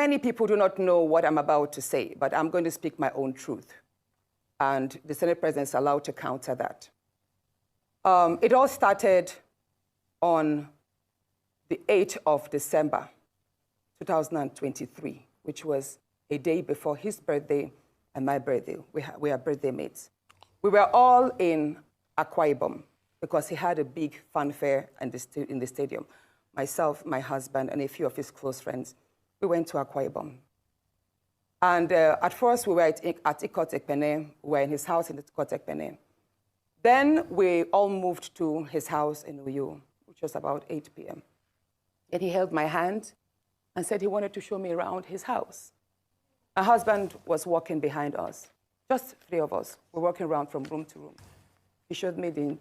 Many people do not know what I'm about to say, but I'm going to speak my own truth. And the Senate President is allowed to counter that. It all started on the 8th of December, 2023, which was a day before his birthday and my birthday. We are birthday mates. We were all in Akwa Ibom because he had a big fanfare in the stadium. Myself, my husband, and a few of his close friends, we went to Akwa Ibom. And at first, we were at Ikot Ekpene. We were in his house in Ikot Ekpene. Then we all moved to his house in Uyo, which was about 8 p.m. And he held my hand and said he wanted to show me around his house. My husband was walking behind us. Just 3 of us were walking around from room to room. He showed me the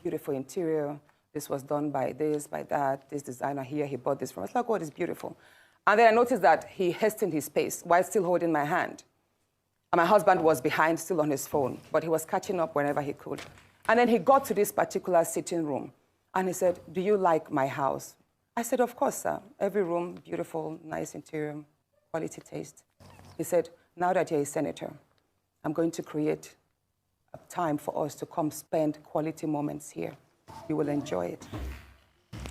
beautiful interior. This was done by this, by that, this designer here, he bought this from us. Like, oh, it's beautiful. And then I noticed that he hastened his pace while still holding my hand. And my husband was behind, still on his phone, but he was catching up whenever he could. And then he got to this particular sitting room, and he said, do you like my house? I said, of course, sir. Every room, beautiful, nice interior, quality taste. He said, now that you're a senator, I'm going to create a time for us to come spend quality moments here. You will enjoy it.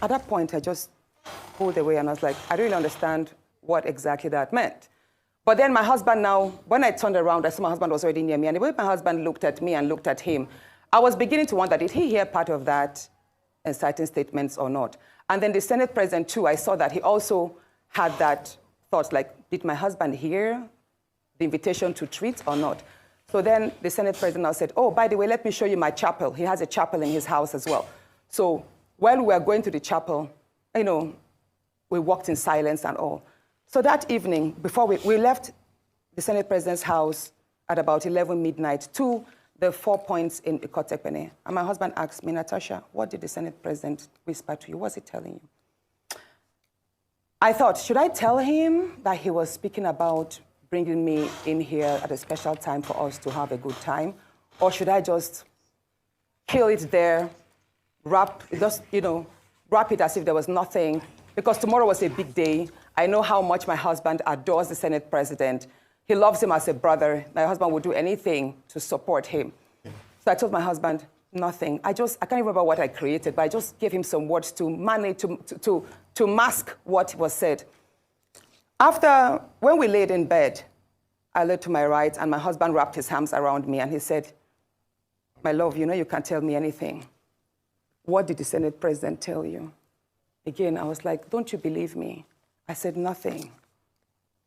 At that point, I just pulled away, and I was like, I don't really understand what exactly that meant. But then my husband now, when I turned around, I saw my husband was already near me, and the way my husband looked at me and looked at him, I was beginning to wonder, did he hear part of that inciting statements or not? And then the Senate President, too, I saw that he also had that thought, like, did my husband hear the invitation to treat or not? So then the Senate President now said, oh, by the way, let me show you my chapel. He has a chapel in his house as well. So while we were going to the chapel, you know, we walked in silence and all. So that evening, before we left the Senate President's house at about 11 midnight to the 4 points in Ikot Ekpene. And my husband asked me, Natasha, what did the Senate President whisper to you? What's he telling you? I thought, should I tell him that he was speaking about bringing me in here at a special time for us to have a good time? Or should I just kill it there, wrap it as if there was nothing? Because tomorrow was a big day. I know how much my husband adores the Senate President. He loves him as a brother. My husband would do anything to support him. So I told my husband, nothing. I can't remember what I created, but I just gave him some words to manage, to mask what was said. After, when we laid in bed, I lay to my right, and my husband wrapped his arms around me, and he said, my love, you know you can't tell me anything. What did the Senate President tell you? Again, I was like, don't you believe me? I said, nothing.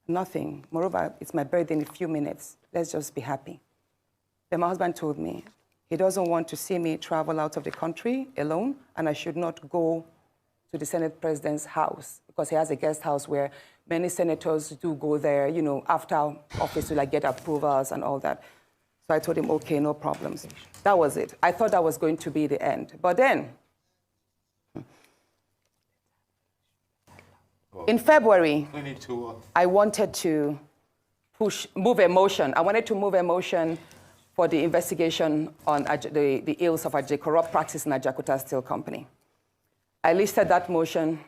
Nothing. Moreover, it's my birthday in a few minutes. Let's just be happy. Then my husband told me he doesn't want to see me travel out of the country alone, and I should not go to the Senate President's house because he has a guest house where many senators do go there, you know, after office to like get approvals and all that. So I told him, okay, no problems. That was it. I thought that was going to be the end. But then, in February, I wanted to move a motion. I wanted to move a motion for the investigation on the ills of the corrupt practice in Ajakuta Steel Company. I listed that motion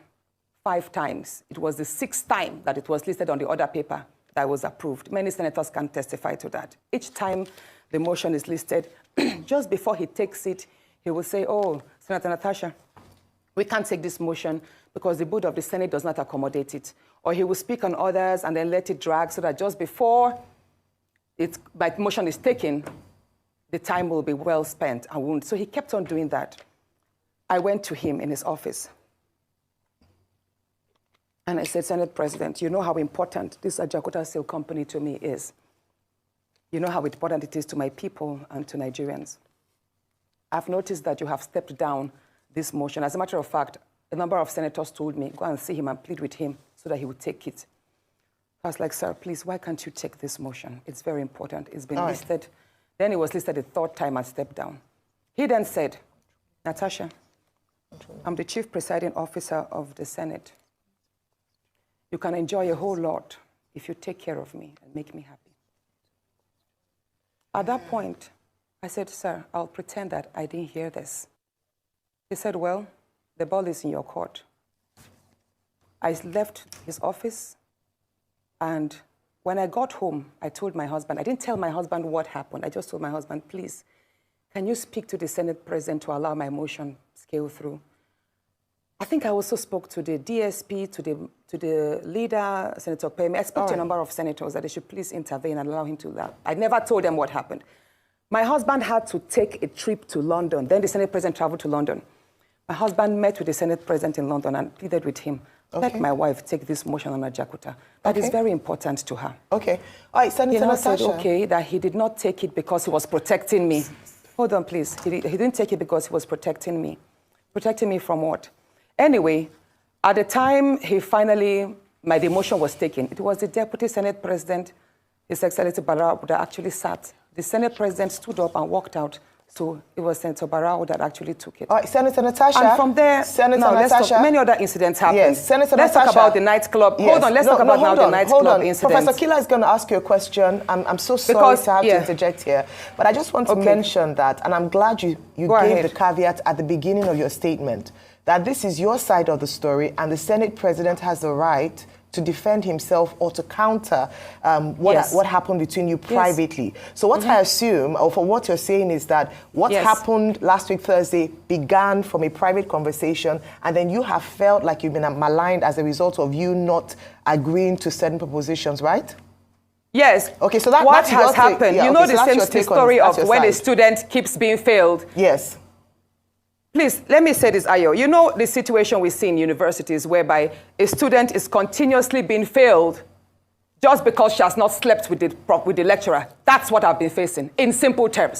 5 times. It was the 6th time that it was listed on the order paper that was approved. Many senators can testify to that. Each time the motion is listed, just before he takes it, he will say, oh, Senator Natasha, we can't take this motion because the board of the Senate does not accommodate it. Or he will speak on others and then let it drag so that just before my motion is taken, the time will be well spent and won't. So he kept on doing that. I went to him in his office. And I said, Senate President, you know how important this Ajakuta Steel Company to me is. You know how important it is to my people and to Nigerians. I've noticed that you have stepped down this motion. As a matter of fact, a number of senators told me, go and see him and plead with him so that he would take it. I was like, sir, please, why can't you take this motion? It's very important. It's been listed. Then it was listed the 3rd time and stepped down. He then said, Natasha, I'm the chief presiding officer of the Senate. You can enjoy a whole lot if you take care of me and make me happy. At that point, I said, sir, I'll pretend that I didn't hear this. He said, well, the ball is in your court. I left his office. And when I got home, I told my husband, I didn't tell my husband what happened. I just told my husband, please, can you speak to the Senate President to allow my motion scale through? I think I also spoke to the DSP, to the leader, Senator Akpabio. I spoke to a number of senators that they should please intervene and allow him to laugh. I never told them what happened. My husband had to take a trip to London. Then the Senate President traveled to London. My husband met with the Senate President in London and pleaded with him, let my wife take this motion on Ajakuta. That is very important to her. Okay. All right, Senator Natasha. Said, okay, that he did not take it because he was protecting me. Hold on, please. He didn't take it because he was protecting me. Protecting me from what? Anyway, at the time my demotion was taken, it was the Deputy Senate President, His Excellency Barao, that actually sat. The Senate President stood up and walked out. So it was Senator Barao that actually took it. All right, Senator Natasha. And from there, many other incidents happened. Yes, Senator Let's Natasha. talk about the nightclub. Yes. Hold on, let's talk about now the nightclub incident. Professor Kila is going to ask you a question. I'm so sorry to have to interject here. But I just want to mention that, and I'm glad you gave the caveat at the beginning of your statement, that this is your side of the story and the Senate President has the right to defend himself or to counter what happened between you privately. So what I assume, or for what you're saying, is that what happened last week Thursday began from a private conversation, and then you have felt like you've been maligned as a result of you not agreeing to certain propositions, right? Yes. Okay, so what has happened? You know the story of when a student keeps being failed. Yes. Please, let me say this, Ayo. You know the situation we see in universities whereby a student is continuously being failed just because she has not slept with the lecturer. That's what I've been facing, in simple terms.